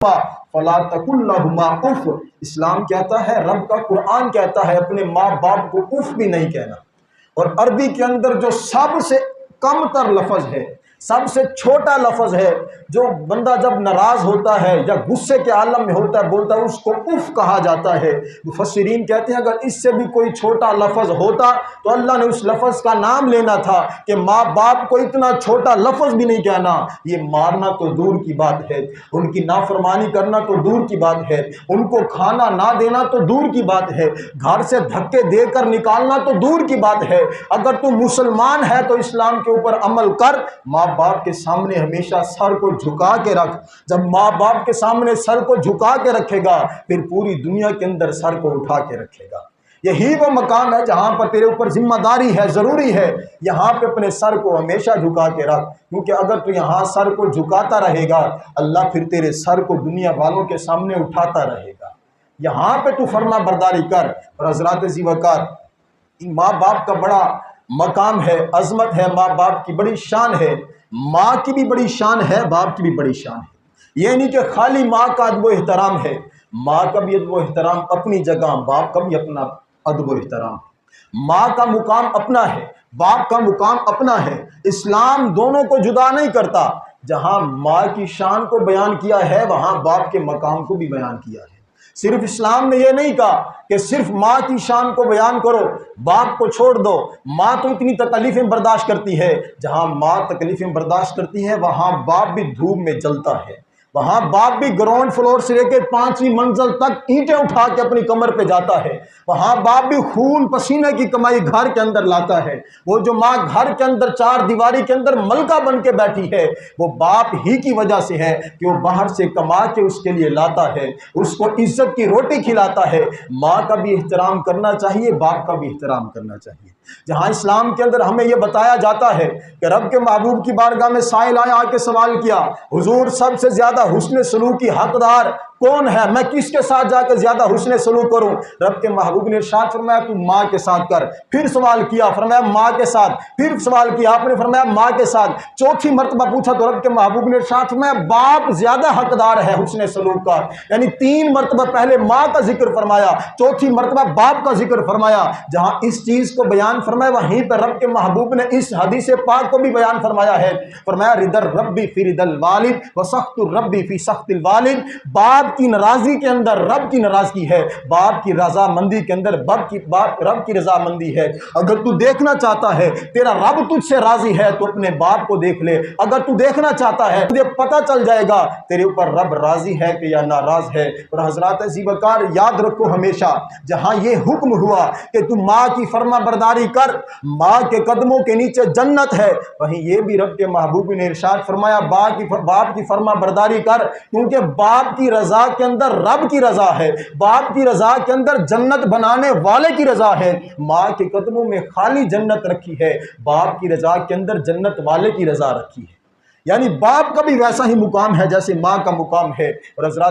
फला तकुल लहुमा उफ। इस्लाम कहता है, रब का कुरान कहता है, अपने माँ बाप को उफ भी नहीं कहना। और अरबी के अंदर जो सबसे कम तर लफज है, सबसे छोटा लफज है, जो बंदा जब नाराज होता है या गुस्से के आलम में होता है बोलता है, उसको उफ कहा जाता है। मुफस्सिरीन कहते हैं अगर इससे भी कोई छोटा लफज होता तो अल्लाह ने उस लफज का नाम लेना था कि माँ बाप को इतना छोटा लफज भी नहीं कहना। ये मारना तो दूर की बात है, उनकी नाफरमानी करना तो दूर की बात है, उनको खाना ना देना तो दूर की बात है, घर से धक्के देकर निकालना तो दूर की बात है। अगर तू मुसलमान है तो इस्लाम के ऊपर अमल कर। माँ बाप के सामने हमेशा सर को झुका के रख। जब माँ बाप के सामने सर को झुका के रखेगा फिर पूरी दुनिया के अंदर सर को उठा के रखेगा। यही वो मकाम है जहां पर तेरे ऊपर जिम्मेदारी है, जरूरी है यहां पे अपने सर को हमेशा झुका के रख। क्योंकि अगर तू यहां सर को झुकाता रहेगा अल्लाह फिर तेरे सर को दुनिया वालों के सामने उठाता रहेगा। यहां पे तू फर्मा बरदारी कर। और हजरात ज़ीवकार, माँ बाप का बड़ा मकाम है, अजमत है, माँ बाप की बड़ी शान है। माँ की भी बड़ी शान है, बाप की भी बड़ी शान है। ये नहीं कि खाली माँ का अदब व एहतराम है, माँ का भी अदब व एहतराम अपनी जगह, बाप का भी अपना अदब व एहतराम है। माँ का मुकाम अपना है, बाप का मुकाम अपना है। इस्लाम दोनों को जुदा नहीं करता। जहां माँ की शान को बयान किया है वहां बाप के मकाम को भी बयान किया है। सिर्फ इस्लाम ने यह नहीं कहा कि सिर्फ माँ की शान को बयान करो, बाप को छोड़ दो। माँ तो इतनी तकलीफें बर्दाश्त करती है, जहां माँ तकलीफें बर्दाश्त करती है वहां बाप भी धूप में जलता है। वहां बाप भी ग्राउंड फ्लोर से लेकर 5वीं मंजिल तक ईंटें उठा के अपनी कमर पे जाता है। वहां बाप भी खून पसीने की कमाई घर के अंदर लाता है। वो जो माँ घर के अंदर चार दीवारी के अंदर मलका बन के बैठी है वो बाप ही की वजह से है कि वो बाहर से कमा के उसके लिए लाता है, उसको इज्जत की रोटी खिलाता है। माँ का भी एहतराम करना चाहिए, बाप का भी एहतराम करना चाहिए। जहां इस्लाम के अंदर हमें यह बताया जाता है कि रब के महबूब की बारगाह में साइल आया, आके सवाल किया, हुजूर सबसे ज्यादा हुस्न सलूक की हकदार कौन है, मैं किसके साथ जाकर ज्यादा हुस्न सलूक करूं? रब के महबूब ने इरशाद फरमाया तू माँ के साथ कर। फिर सवाल किया, फरमाया माँ के साथ। फिर सवाल किया, आपने फरमाया माँ के साथ। चौथी मर्तबा पूछा तो रब के महबूब ने इरशाद फरमाया बाप ज्यादा हकदार है हुस्न सलूक का। यानी 3 मर्तबा पहले माँ का जिक्र फरमाया, चौथी मर्तबा बाप का जिक्र फरमाया। जहां इस चीज को बयान फरमाया वहीं पर रब के महबूब ने इस हदीस पाक को भी बयान फरमाया है। फरमाया रिदर रब्बी फी रिदल वालिद व सख्तुर रब्बी फी सख्तिल वालिद। बाप की नाराजगी के अंदर रब की नाराजगी है, बाप की रजामंदी के अंदर रब की रजामंदी है। अगर तू देखना चाहता है तेरा रब तुझसे राजी है तो अपने बाप को देख ले। अगर तू देखना चाहता है तुझे पता चल जाएगा तेरे ऊपर रब राजी है कि या नाराज है। और हजरात ज़ीवकार याद रखो हमेशा, जहां ये हुक्म हुआ कि तू माँ की फर्मा बरदारी कर, माँ के कदमों के नीचे जन्नत है, वहीं ये भी रब के महबूब ने इरशाद फरमाया बाप की फर्मा बरदारी कर, क्योंकि बाप की रजा के अंदर रब की रजा है, बाप की रजा के अंदर जन्नत बनाने वाले की रजा है। माँ के कदमों में खाली जन्नत रखी है, बाप की रजा के अंदर जन्नत वाले की रजा रखी है। यानी बाप का भी वैसा ही मुकाम है जैसे माँ का मुकाम है। और हजरात